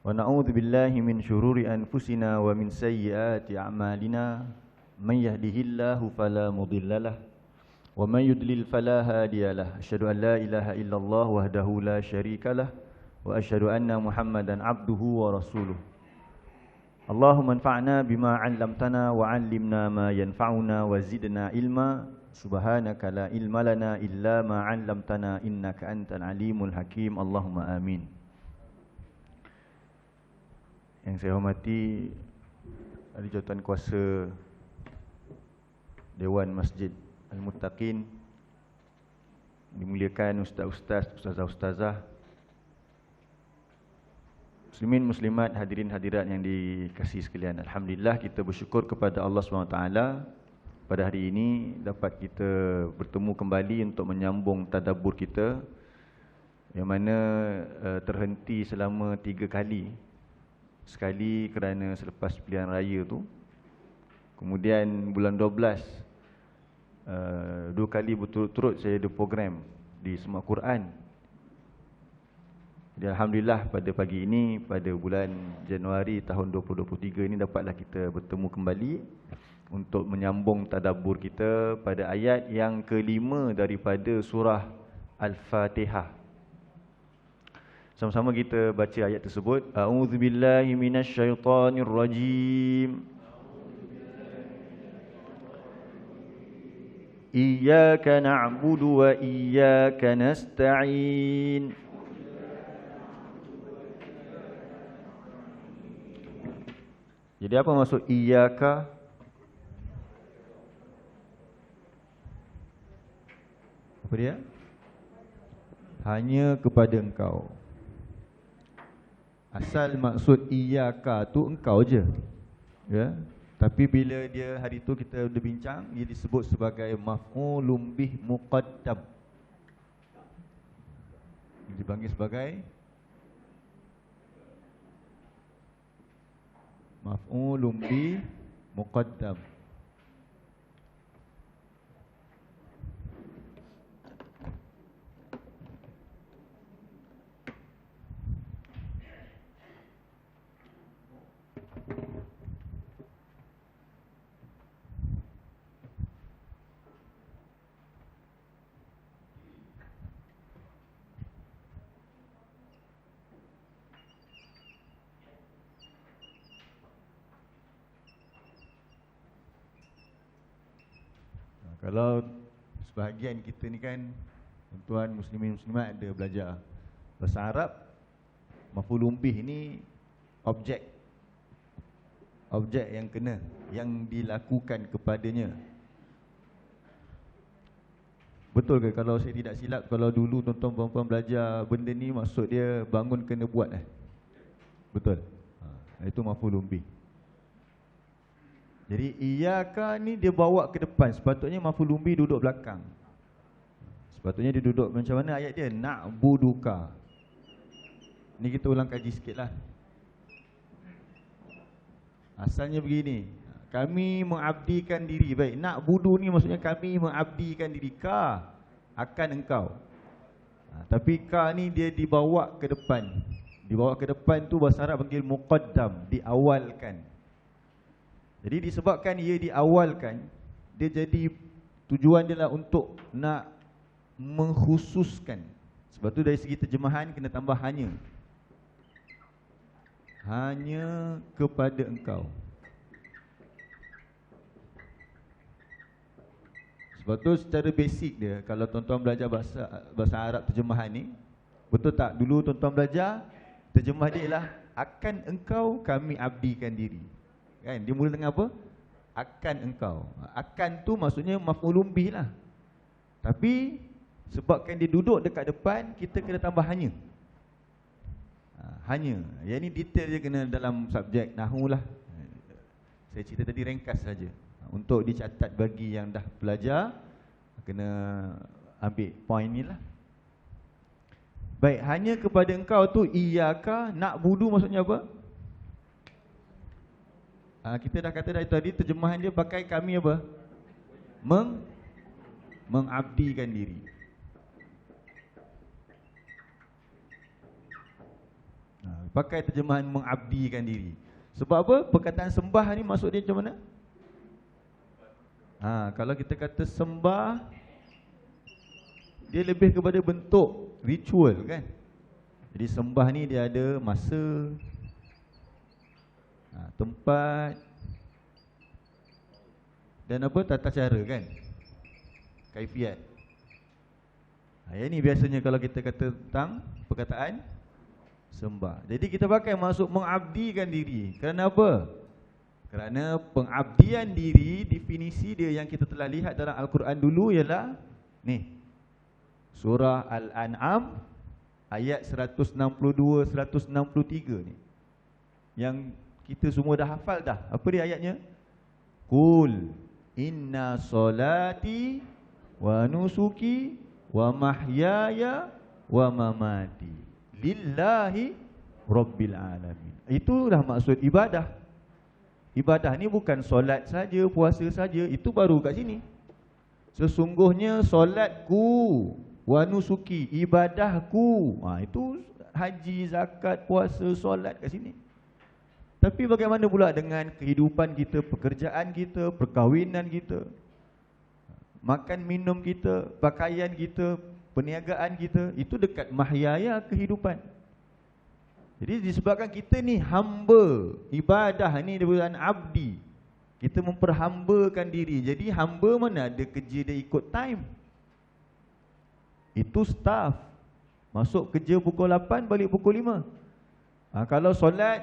ونعوذ بالله من شرور أنفسنا ومن سيئات أعمالنا من يهده الله فلا مضل له ومن يضلل فلا هادي له أشهد أن لا إله إلا الله وحده لا شريك له وأشهد أن محمدا عبده ورسوله اللهم انفعنا بما علمتنا وعلمنا ما ينفعنا وزدنا علما سبحانك لا علم لنا إلا ما علمتنا إنك أنت العليم الحكيم اللهم آمين. Yang saya hormati ahli jawatan kuasa Dewan Masjid Al-Muttaqin, dimuliakan ustaz-ustaz, ustazah-ustazah, muslimin muslimat, hadirin hadirat yang dikasihi sekalian. Alhamdulillah, kita bersyukur kepada Allah SWT pada hari ini dapat kita bertemu kembali untuk menyambung tadabbur kita yang mana terhenti selama 3 kali. Sekali kerana selepas pilihan raya tu, kemudian bulan 12 2 kali berturut-turut saya ada program di Semak Quran. Jadi Alhamdulillah pada pagi ini, pada bulan Januari tahun 2023 ini, dapatlah kita bertemu kembali untuk menyambung tadabbur kita pada ayat yang ke-5 daripada surah Al-Fatihah. Sama-sama kita baca ayat tersebut. A'udzubillahi minasyaitonirrajim. Iyyaka na'budu wa iyyaka nasta'in. Jadi apa maksud iyyaka? Apa dia? Hanya kepada engkau. Asal maksud iyyaka tu engkau je, ya. Tapi bila dia hari tu kita dah bincang, dia disebut sebagai maf'ulun bih muqaddam. Dia dipanggil sebagai maf'ulun bih muqaddam. Kalau sebahagian kita ni kan, tuan muslimin muslimat ada belajar bahasa Arab, maf'ulun bih ni objek yang kena, yang dilakukan kepadanya. Betul ke kalau saya tidak silap, kalau dulu tuan-tuan puan-puan belajar benda ni, maksud dia bangun kena buat betul? Itu maf'ulun bih. Jadi iyyaka ni dia bawa ke depan, sepatutnya maf'ulun bih duduk belakang. Sepatutnya dia duduk macam mana ayat dia? Na'buduka. Ni kita ulang kaji sikitlah. Asalnya begini, kami mengabdikan diri. Baik, na'budu ni maksudnya kami mengabdikan diri ka akan engkau. Tapi ka ni dia dibawa ke depan. Dibawa ke depan tu bahasa Arab panggil muqaddam, diawalkan. Jadi disebabkan ia diawalkan, dia jadi tujuan dia lah untuk nak mengkhususkan. Sebab tu dari segi terjemahan kena tambah hanya. Hanya kepada engkau. Sebab tu secara basic dia, kalau tuan-tuan belajar bahasa Arab terjemahan ni, betul tak? Dulu tuan-tuan belajar, terjemah dia ialah akan engkau kami abdikan diri. Kan? Dia mula dengan apa? Akan engkau. Akan tu maksudnya maf'ulun bih lah. Tapi sebabkan dia duduk dekat depan, kita kena tambah hanya. Hanya. Yang ni detail je kena dalam subjek nahwu lah. Saya cerita tadi ringkas saja. Untuk dicatat bagi yang dah belajar, kena ambil poin ni lah. Baik, hanya kepada engkau tu iyyaka na'budu maksudnya apa? Kita dah kata dari tadi, terjemahan dia pakai kami apa? Mengabdikan diri. Pakai terjemahan mengabdikan diri. Sebab apa? Perkataan sembah ni maksud dia macam mana? Kalau kita kata sembah, dia lebih kepada bentuk ritual kan. Jadi sembah ni dia ada masa, tempat dan apa, tata cara kan, kaifiat. Yang ni biasanya kalau kita kata tentang perkataan sembah. Jadi kita pakai maksud mengabdikan diri. Kerana apa? Kerana pengabdian diri, definisi dia yang kita telah lihat dalam Al-Quran dulu ialah ni, surah Al-An'am ayat 162, 163 ni, yang kita semua dah hafal dah. Apa dia ayatnya? Qul inna solati wa nusuki wa mahyaya wa mamati lillahi rabbil alamin. Itulah maksud ibadah. Ibadah ni bukan solat saja, puasa saja, itu baru kat sini. Sesungguhnya solatku wa nusuki, ibadahku, itu haji, zakat, puasa, solat kat sini. Tapi bagaimana pula dengan kehidupan kita, pekerjaan kita, perkahwinan kita, makan minum kita, pakaian kita, perniagaan kita, itu dekat mahyaya kehidupan. Jadi disebabkan kita ni hamba, ibadah ni daripada abdi, kita memperhambakan diri. Jadi hamba mana ada kerja dia ikut time. Itu staff, masuk kerja pukul 8, balik pukul 5. Kalau solat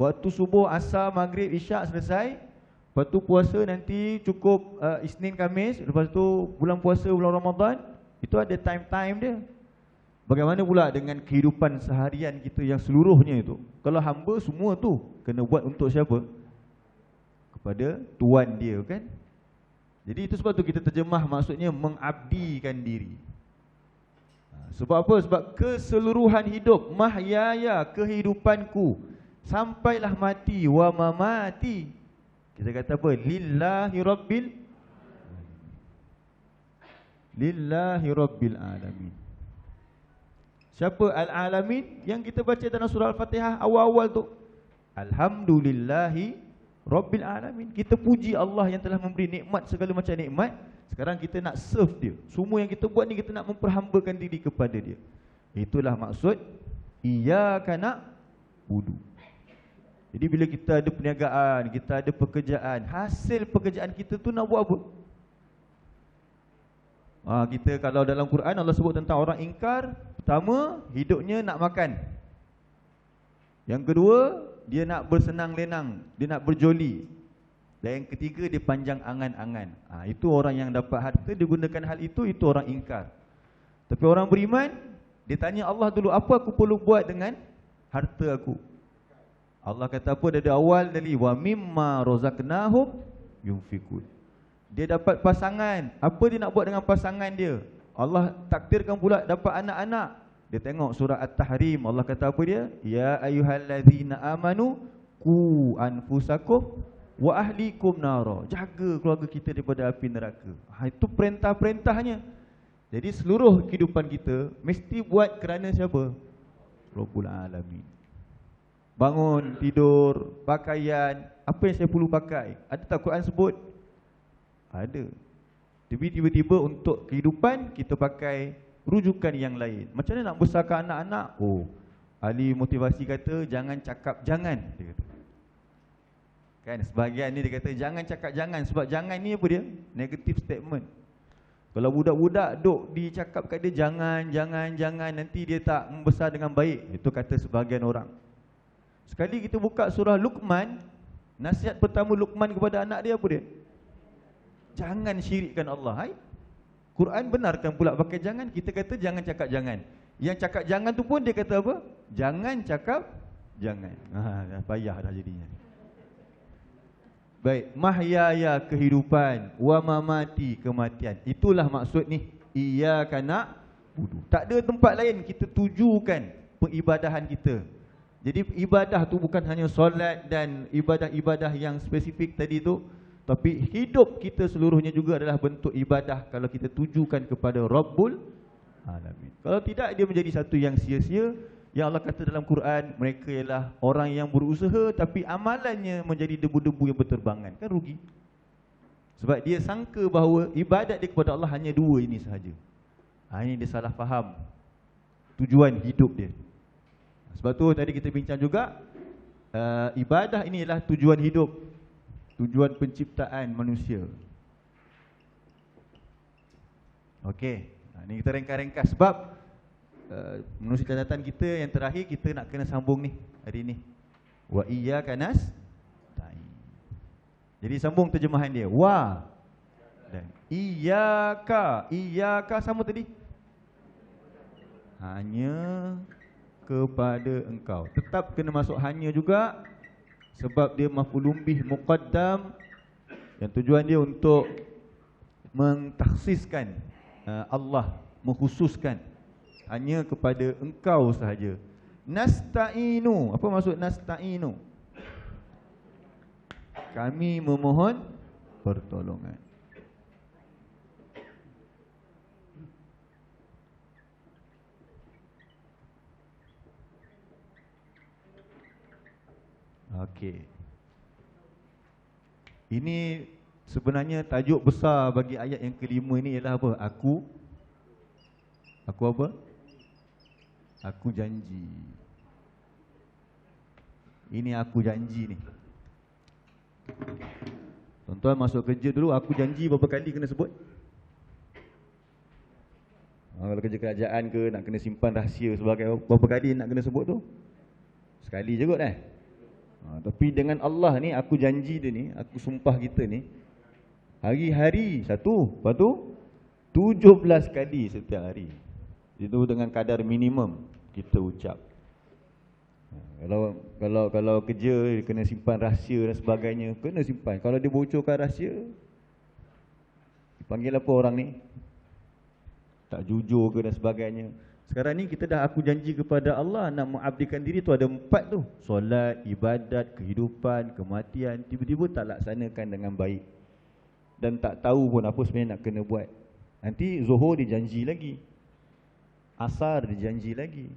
waktu subuh, asar, maghrib, isyak selesai, lepas tu puasa nanti cukup Isnin, Khamis, lepas tu bulan puasa, bulan Ramadan, itu ada time-time dia. Bagaimana pula dengan kehidupan seharian kita yang seluruhnya itu? Kalau hamba semua tu kena buat untuk siapa? Kepada Tuan dia kan? Jadi itu sebab tu kita terjemah maksudnya mengabdikan diri. Sebab apa? Sebab keseluruhan hidup, mahyaya, kehidupanku, sampailah mati, wa mamati. Kita kata apa? Lillahi rabbil alamin. Siapa al-alamin? Yang kita baca dalam surah Al-Fatihah awal-awal tu. Alhamdulillahi rabbil alamin. Kita puji Allah yang telah memberi nikmat, segala macam nikmat. Sekarang kita nak serve dia. Semua yang kita buat ni kita nak memperhambakan diri kepada dia. Itulah maksud iyyaka na'budu. Jadi bila kita ada perniagaan, kita ada pekerjaan, hasil pekerjaan kita tu nak buat apa? Kita kalau dalam Quran Allah sebut tentang orang ingkar, pertama hidupnya nak makan. Yang kedua, dia nak bersenang lenang, dia nak berjoli. Dan yang ketiga, dia panjang angan-angan. Itu orang yang dapat harta, dia gunakan hal itu orang ingkar. Tapi orang beriman, dia tanya Allah dulu, apa aku perlu buat dengan harta aku? Allah kata apa dari awal tadi? Wa mimma razaqnahum yunfikun. Dia dapat pasangan, apa dia nak buat dengan pasangan dia? Allah takdirkan pula dapat anak-anak. Dia tengok surah At-Tahrim, Allah kata apa dia? Ya ayyuhallazina amanu qu anfusakum wa ahlikum nara. Jaga keluarga kita daripada api neraka. Itu perintah-perintahnya. Jadi seluruh kehidupan kita mesti buat kerana siapa? Rabbul Alamin. Bangun, tidur, pakaian, apa yang saya perlu pakai? Ada tak Quran sebut? Ada. Tapi tiba-tiba untuk kehidupan kita pakai rujukan yang lain. Macam mana nak besarkan anak-anak? Ahli motivasi kata jangan cakap jangan, dia kata. Kan sebahagian ni dia kata jangan cakap jangan, sebab jangan ni apa dia? Negative statement. Kalau budak-budak duk dicakap kat dia jangan, nanti dia tak membesar dengan baik. Itu kata sebahagian orang. Sekali kita buka surah Luqman, nasihat pertama Luqman kepada anak dia apa dia? Jangan syirikkan Allah. Quran benarkan pula pakai jangan. Kita kata jangan cakap jangan. Yang cakap jangan tu pun dia kata apa? Jangan cakap jangan. Dah payah dah jadinya. Baik, mahyaya kehidupan, wa mamati kematian. Itulah maksud ni iyyaka na'budu. Tak ada tempat lain kita tujukan peribadahan kita. Jadi ibadah tu bukan hanya solat dan ibadah-ibadah yang spesifik tadi tu, tapi hidup kita seluruhnya juga adalah bentuk ibadah kalau kita tujukan kepada Rabbul Alamin. Kalau tidak, dia menjadi satu yang sia-sia, Yang Allah kata dalam Quran, mereka ialah orang yang berusaha tapi amalannya menjadi debu-debu yang berterbangan. Kan rugi. Sebab dia sangka bahawa ibadat dia kepada Allah hanya dua ini sahaja. Ini dia salah faham tujuan hidup dia. Sebab tu tadi kita bincang juga, ibadah ini ialah tujuan hidup, tujuan penciptaan manusia. Okey, ni kita ringkas-ringkas sebab menerusi catatan kita yang terakhir, kita nak kena sambung ni hari ni. Wa iyyaka nasta'in. Jadi sambung terjemahan dia. Wa dan iyyaka. Iyyaka sama tadi. Hanya kepada engkau. Tetap kena masuk hanya juga sebab dia maf'ulun bih muqaddam, yang tujuan dia untuk mentakhsiskan Allah, mengkhususkan hanya kepada engkau sahaja. Nasta'inu. Apa maksud nasta'inu? Kami memohon pertolongan. Okey. Ini sebenarnya tajuk besar bagi ayat yang kelima ini ialah apa? Aku apa? Aku janji. Ini aku janji ni. Tuan-tuan masuk kerja dulu, aku janji berapa kali kena sebut? Kalau kerja kerajaan ke, nak kena simpan rahsia sebagai, berapa kali nak kena sebut tu? Sekali je kot tapi dengan Allah ni, aku janji dia ni, aku sumpah kita ni, hari-hari satu, lepas tu 17 kali setiap hari. Itu dengan kadar minimum kita ucap. Kalau kerja kena simpan rahsia dan sebagainya, kena simpan. Kalau dia bocorkan rahsia, dipanggil apa orang ni? Tak jujur ke dan sebagainya. Sekarang ni kita dah aku janji kepada Allah nak mengabdikan diri tu, ada 4 tu. Solat, ibadat, kehidupan, kematian. Tiba-tiba tak laksanakan dengan baik. Dan tak tahu pun apa sebenarnya nak kena buat. Nanti Zuhur dijanji lagi, Asar dijanji lagi.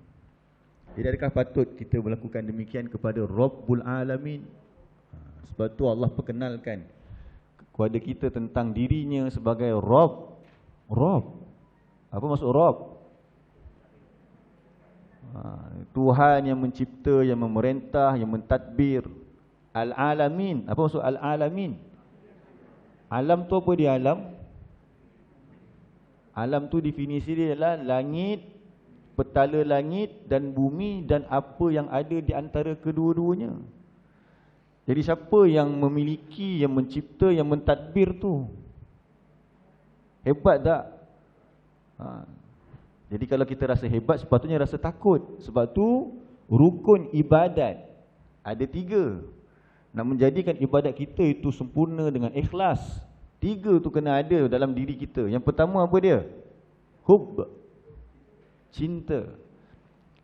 Jadi adakah patut kita melakukan demikian kepada Rabbul Alamin? Sebab tu Allah perkenalkan kepada kita tentang dirinya sebagai Rabb. Rabb. Apa maksud Rabb? Tuhan yang mencipta, yang memerintah, yang mentadbir. Al-Alamin. Apa maksud Al-Alamin? Alam tu apa dia alam? Alam tu definisi dia adalah langit, petala langit dan bumi dan apa yang ada di antara kedua-duanya. Jadi siapa yang memiliki, yang mencipta, yang mentadbir tu? Hebat tak? Jadi kalau kita rasa hebat, sepatutnya rasa takut. Sebab tu rukun ibadat ada 3. Nak menjadikan ibadat kita itu sempurna dengan ikhlas, 3 tu kena ada dalam diri kita. Yang pertama apa dia? Hub, cinta.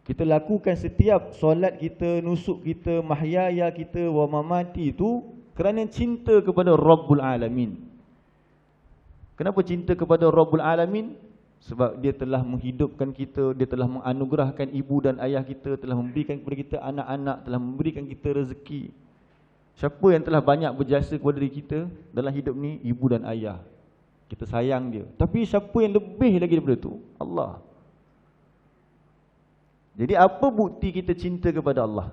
Kita lakukan setiap solat kita, nusuk kita, mahyaya kita, wa mamati itu kerana cinta kepada Rabbul Alamin. Kenapa cinta kepada Rabbul Alamin? Sebab dia telah menghidupkan kita, dia telah menganugerahkan ibu dan ayah kita, telah memberikan kepada kita anak-anak, telah memberikan kita rezeki. Siapa yang telah banyak berjasa kepada diri kita dalam hidup ni? Ibu dan ayah. Kita sayang dia. Tapi siapa yang lebih lagi daripada itu? Allah. Jadi apa bukti kita cinta kepada Allah?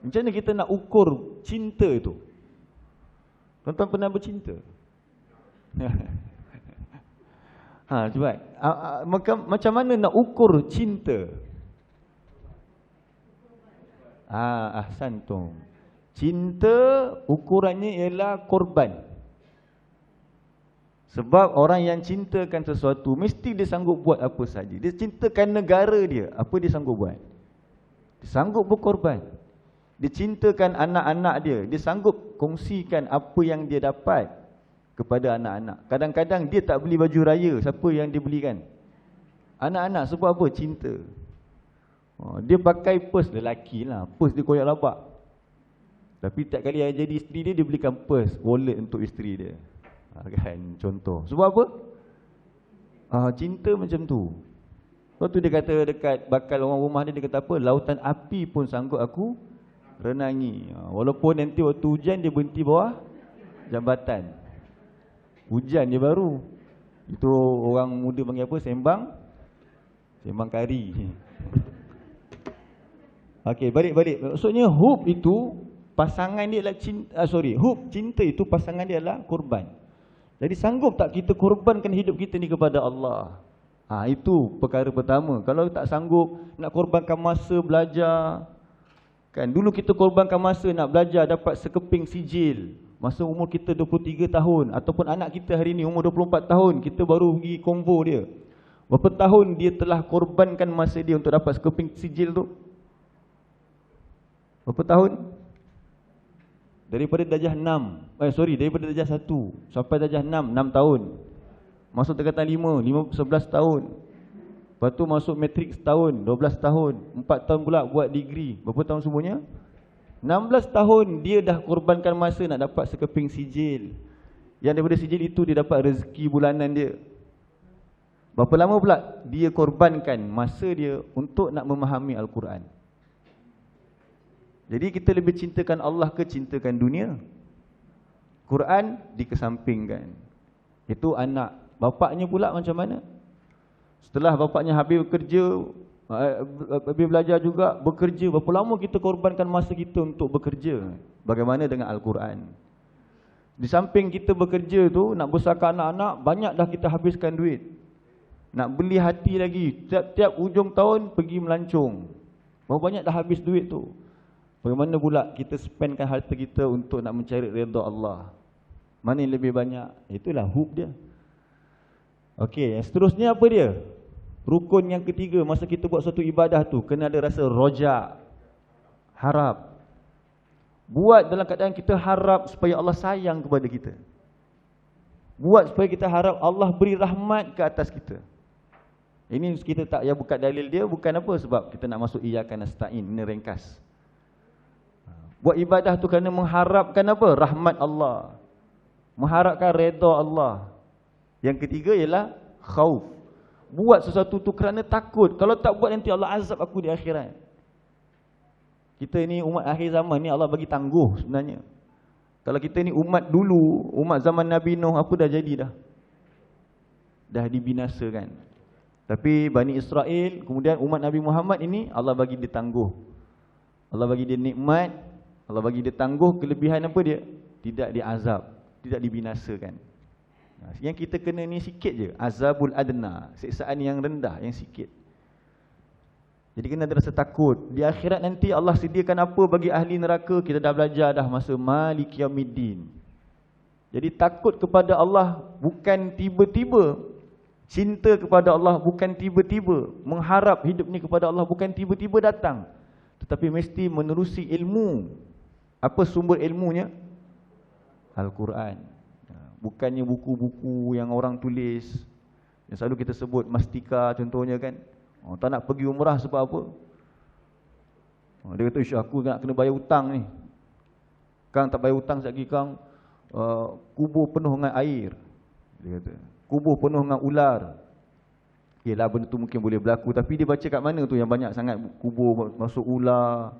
Macam mana kita nak ukur cinta itu? Tuan-tuan pernah bercinta? Cuba. Macam mana nak ukur cinta? Ahsantum. Cinta ukurannya ialah korban. Sebab orang yang cintakan sesuatu mesti dia sanggup buat apa saja. Dia cintakan negara dia, apa dia sanggup buat? Dia sanggup berkorban. Dia cintakan anak-anak dia sanggup kongsikan apa yang dia dapat kepada anak-anak. Kadang-kadang dia tak beli baju raya, siapa yang dia belikan? Anak-anak. Sebab apa? Cinta. Dia pakai purse, lelaki lah, purse dia koyak labak. Tapi tiap kali yang jadi isteri dia, dia belikan purse, wallet untuk isteri dia. Kan contoh. Sebab apa? Cinta macam tu. Lepas tu dia kata dekat bakal orang rumah dia kata apa? Lautan api pun sanggup aku renangi. Walaupun nanti waktu hujan dia berhenti bawah jambatan. Hujan dia baru. Itu orang muda panggil apa? Sembang kari. Okey, balik. Maksudnya hub itu pasangan dia adalah cinta itu pasangan dia adalah korban. Jadi sanggup tak kita korbankan hidup kita ni kepada Allah? Itu perkara pertama. Kalau tak sanggup nak korbankan masa belajar, kan dulu kita korbankan masa nak belajar dapat sekeping sijil masa umur kita 23 tahun, ataupun anak kita hari ni umur 24 tahun, kita baru pergi konvo dia. Berapa tahun dia telah korbankan masa dia untuk dapat sekeping sijil tu? Berapa tahun? Daripada darjah 6, daripada darjah 1 sampai darjah 6 tahun. Masuk tingkatan 5, 11 tahun. Lepas tu masuk matrik setahun, 12 tahun. 4 tahun pula buat degree. Berapa tahun semuanya? 16 tahun dia dah korbankan masa nak dapat sekeping sijil. Yang daripada sijil itu dia dapat rezeki bulanan dia. Berapa lama pula dia korbankan masa dia untuk nak memahami Al-Quran. Jadi kita lebih cintakan Allah ke cintakan dunia? Quran dikesampingkan. Itu anak. Bapaknya pula macam mana? Setelah bapaknya habis bekerja, habis belajar juga, bekerja, berapa lama kita korbankan masa kita untuk bekerja? Bagaimana dengan Al-Quran? Di samping kita bekerja tu, nak besarkan anak-anak, banyak dah kita habiskan duit. Nak beli hati lagi, tiap-tiap ujung tahun pergi melancong. Berapa banyak dah habis duit tu? Bagaimana pula kita spendkan harta kita untuk nak mencari redha Allah? Mana yang lebih banyak? Itulah hub dia. Okey, seterusnya apa dia? Rukun yang ketiga, masa kita buat satu ibadah tu, kena ada rasa roja, harap. Buat dalam keadaan kita harap supaya Allah sayang kepada kita. Buat supaya kita harap Allah beri rahmat ke atas kita. Ini kita tak payah buka dalil dia, bukan apa, sebab kita nak masuk iyyaka nasta'in, ini ringkas. Buat ibadah tu kerana mengharapkan apa? Rahmat Allah. Mengharapkan redha Allah. Yang ketiga ialah khauf. Buat sesuatu tu kerana takut. Kalau tak buat nanti Allah azab aku di akhirat. Kita ni umat akhir zaman ni Allah bagi tangguh sebenarnya. Kalau kita ni umat dulu, umat zaman Nabi Nuh, apa dah jadi dah? Dah dibinasakan. Tapi Bani Israel, kemudian umat Nabi Muhammad ini Allah bagi dia tangguh. Allah bagi dia nikmat, Allah bagi dia tangguh. Kelebihan apa dia? Tidak diazab, tidak dibinasakan. Yang kita kena ni sikit je, azabul adna, siksaan yang rendah, yang sikit. Jadi kena ada rasa takut. Di akhirat nanti Allah sediakan apa bagi ahli neraka? Kita dah belajar dah masa Maliki Yaumiddin. Jadi takut kepada Allah bukan tiba-tiba. Cinta kepada Allah bukan tiba-tiba. Mengharap hidup ni kepada Allah bukan tiba-tiba datang. Tetapi mesti menerusi ilmu. Apa sumber ilmunya? Al-Quran. Bukannya buku-buku yang orang tulis, yang selalu kita sebut Mastika contohnya kan. Tak nak pergi umrah sebab apa? Dia kata, ish, aku nak kena bayar hutang ni. Kang tak bayar hutang sekejap lagi kang, kubur penuh dengan air. Dia kata, kubur penuh dengan ular. Yelah, benda tu mungkin boleh berlaku, tapi dia baca kat mana tu yang banyak sangat kubur masuk ular,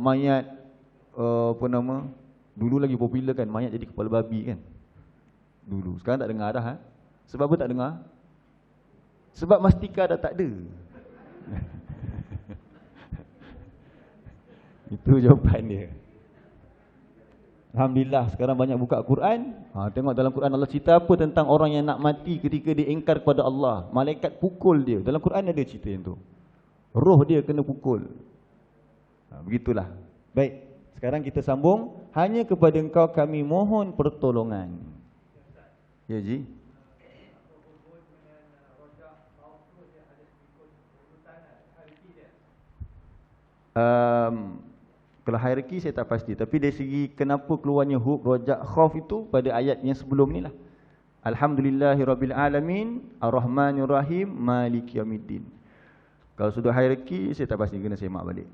mayat, dulu lagi popular kan, mayat jadi kepala babi kan. Dulu, sekarang tak dengar dah. Sebab apa tak dengar? Sebab Mastika dah tak ada. Itu jawapan dia. Alhamdulillah sekarang banyak buka Quran. Tengok dalam Quran Allah cerita apa tentang orang yang nak mati ketika dia ingkar kepada Allah. Malaikat pukul dia. Dalam Quran ada cerita yang tu. Roh dia kena pukul. Begitulah. Baik, sekarang kita sambung. Hanya kepada Engkau kami mohon pertolongan. Ya Ji. Kalau hierarki saya tak pasti, tapi dari segi kenapa keluarnya hub, rojak, khauf itu pada ayat yang sebelum ni lah. Alhamdulillahirabbil alamin, arrahmanir rahim, maliki yaumiddin. Kalau sudah hierarki saya tak pasti, kena semak balik.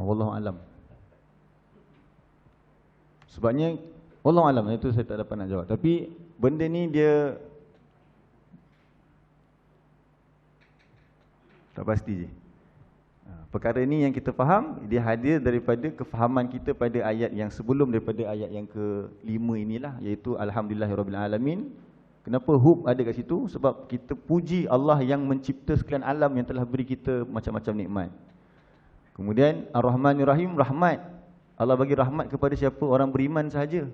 Wallahu alam. Sebabnya wallahu alam, itu saya tak dapat nak jawab. Tapi benda ni dia tak pasti je. Perkara ni yang kita faham, dia hadir daripada kefahaman kita pada ayat yang sebelum, daripada ayat yang ke-5 inilah, iaitu Alhamdulillahirabbil alamin. Kenapa hub ada kat situ? Sebab kita puji Allah yang mencipta sekalian alam, yang telah beri kita macam-macam nikmat. Kemudian Ar-Rahmanir Rahim, rahmat. Allah bagi rahmat kepada siapa? Orang beriman sahaja,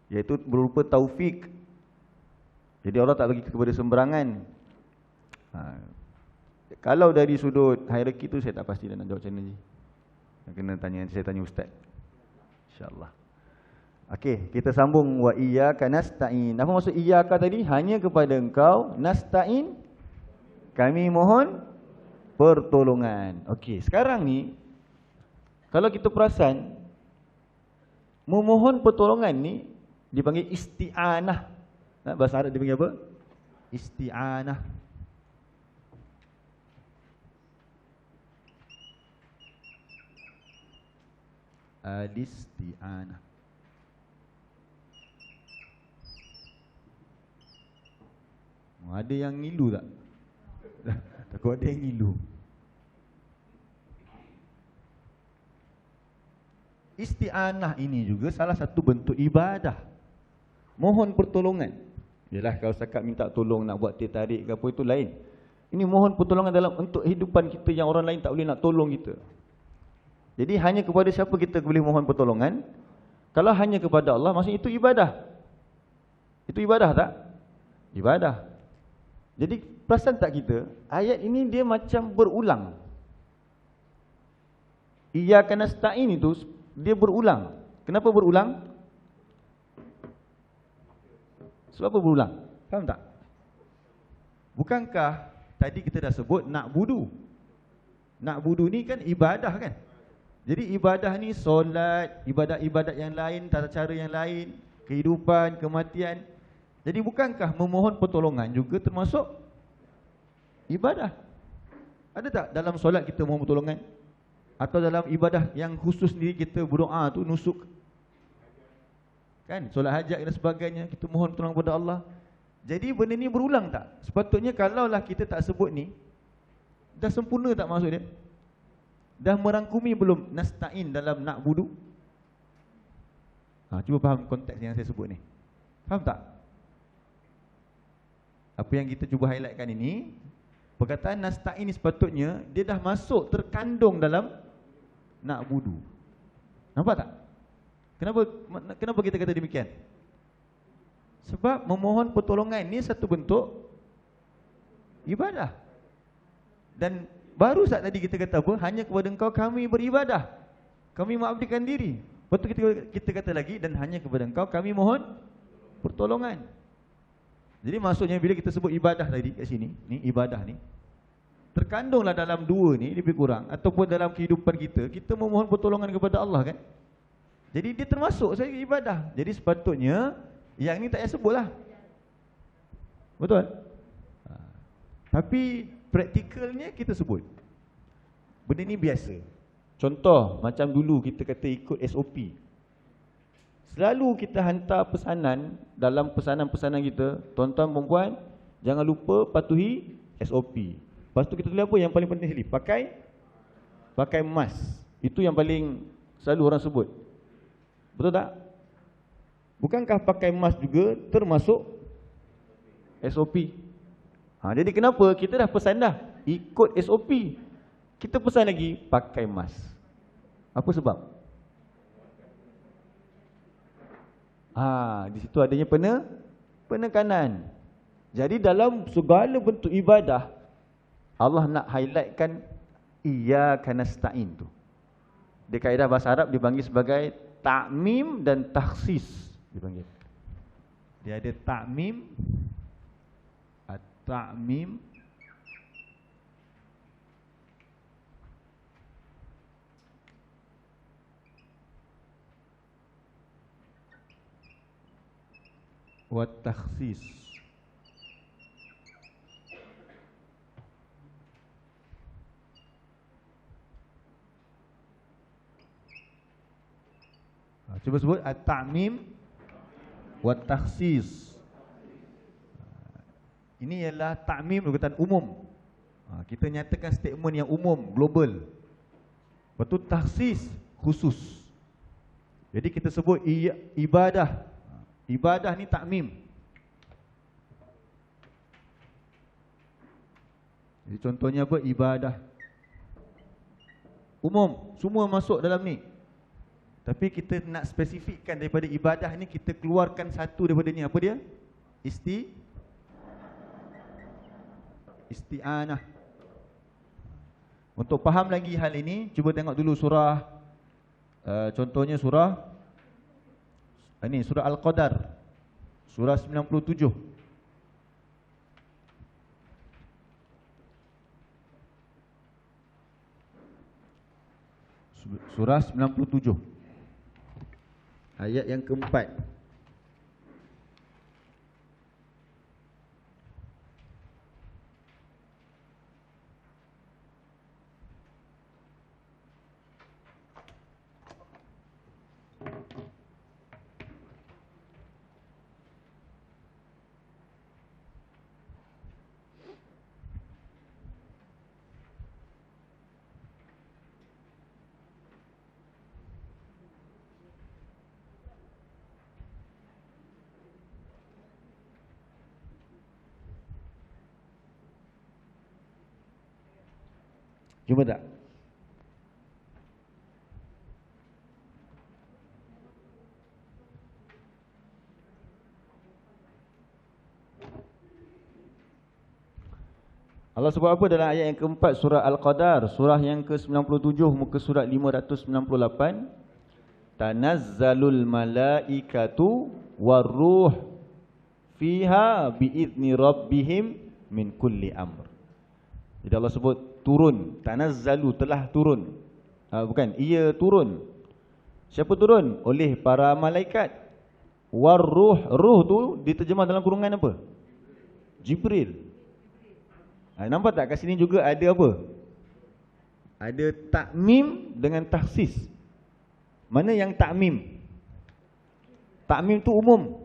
iaitu berupa taufik. Jadi Allah tak bagi kepada sembarangan. Kalau dari sudut hierarki tu saya tak pasti dah nak jawab macam mana je. Kena tanya, nanti saya tanya ustaz, InsyaAllah. Okey, kita sambung. Wa iyyaka nasta'in. Apa maksud iyyaka tadi? Hanya kepada engkau. Nasta'in, kami mohon pertolongan. Okey, sekarang ni kalau kita perasan, memohon pertolongan ni dipanggil isti'anah. Bahasa Arab dipanggil apa? Isti'anah. Al-isti'anah. Ada yang ngilu tak? Takut ada yang ngilu. Isti'anah ini juga salah satu bentuk ibadah. Mohon pertolongan. Yalah, kalau setakat minta tolong nak buat teh tarik ke apa, itu lain. Ini mohon pertolongan dalam untuk kehidupan kita yang orang lain tak boleh nak tolong kita. Jadi hanya kepada siapa kita boleh mohon pertolongan? Kalau hanya kepada Allah, maksudnya itu ibadah. Itu ibadah tak? Ibadah. Jadi perasan tak kita, ayat ini dia macam berulang. Iyyaka nasta'in itu dia berulang. Kenapa berulang? Sebab apa berulang? Faham tak? Bukankah tadi kita dah sebut nak budu? Nak budu ni kan ibadah kan? Jadi ibadah ni solat, ibadat-ibadat yang lain, tata cara yang lain, kehidupan, kematian. Jadi bukankah memohon pertolongan juga termasuk ibadah? Ada tak dalam solat kita mohon pertolongan? Atau dalam ibadah yang khusus sendiri kita berdoa tu, nusuk, kan, solat hajat dan sebagainya, kita mohon pertolongan kepada Allah. Jadi benda ni berulang tak? Sepatutnya kalaulah kita tak sebut ni, dah sempurna tak maksud dia? Dah merangkumi belum nasta'in dalam nak budu? Cuba faham konteks yang saya sebut ni. Faham tak? Apa yang kita cuba highlightkan ini, perkataan nasta'in ni sepatutnya dia dah masuk, terkandung dalam nak budu. Nampak tak? Kenapa kita kata demikian? Sebab memohon pertolongan ni satu bentuk ibadah. Dan baru saat tadi kita kata apa? Hanya kepada engkau kami beribadah, kami mengabdikan diri. Lepas tu kita kata lagi, dan hanya kepada engkau kami mohon pertolongan. Jadi maksudnya bila kita sebut ibadah tadi kat sini, ni ibadah ni terkandunglah dalam dua ni lebih kurang, ataupun dalam kehidupan kita memohon pertolongan kepada Allah kan. Jadi dia termasuk saya ibadah. Jadi sepatutnya yang ni tak payah sebutlah. Betul? Tapi praktikalnya kita sebut. Benda ni biasa. Contoh, macam dulu kita kata ikut SOP. Selalu kita hantar pesanan, dalam pesanan-pesanan kita, tuan-tuan perempuan, jangan lupa patuhi SOP. Lepas tu kita tulis apa yang paling penting sekali? Pakai mask. Itu yang paling selalu orang sebut. Betul tak? Bukankah pakai mask juga termasuk SOP? Jadi kenapa kita dah pesan dah ikut SOP, kita pesan lagi pakai mask? Apa sebab? Di situ adanya penekanan. Jadi dalam segala bentuk ibadah, Allah nak highlightkan iyyaka nasta'in tu. Di kaedah bahasa Arab dipanggil sebagai ta'mim dan takhsis dipanggil. Dia ada ta'mim, at-ta'mim, wa takhsis. Cuba sebut at-ta'mim wa takhsis. Ini ialah ta'mim berkaitan umum. Kita nyatakan statement yang umum, global. Lepas tu takhsis, khusus. Jadi kita sebut ibadah. Ibadah ni ta'mim. Jadi contohnya apa? Ibadah umum, semua masuk dalam ni. Tapi kita nak spesifikkan daripada ibadah ni, kita keluarkan satu daripada ni. Apa dia? Isti'anah. Untuk faham lagi hal ini, cuba tengok dulu surah, contohnya surah ini, surah Al-Qadar, surah 97. Surah 97 ayat yang keempat. Jumpa tak? Allah sebut apa dalam ayat yang keempat surah Al-Qadar, surah yang ke-97, muka surat 598. Tanazzalul malaikatu warruh fiha biizni rabbihim min kulli amr. Jadi Allah sebut turun, tanazzalu, telah turun. Bukan, ia turun. Siapa turun? Oleh para malaikat. Warruh, ruh tu diterjemah dalam kurungan apa? Jibril. Nampak tak kat sini juga ada apa? Ada takmim dengan takhsis. Mana yang takmim? Takmim tu umum.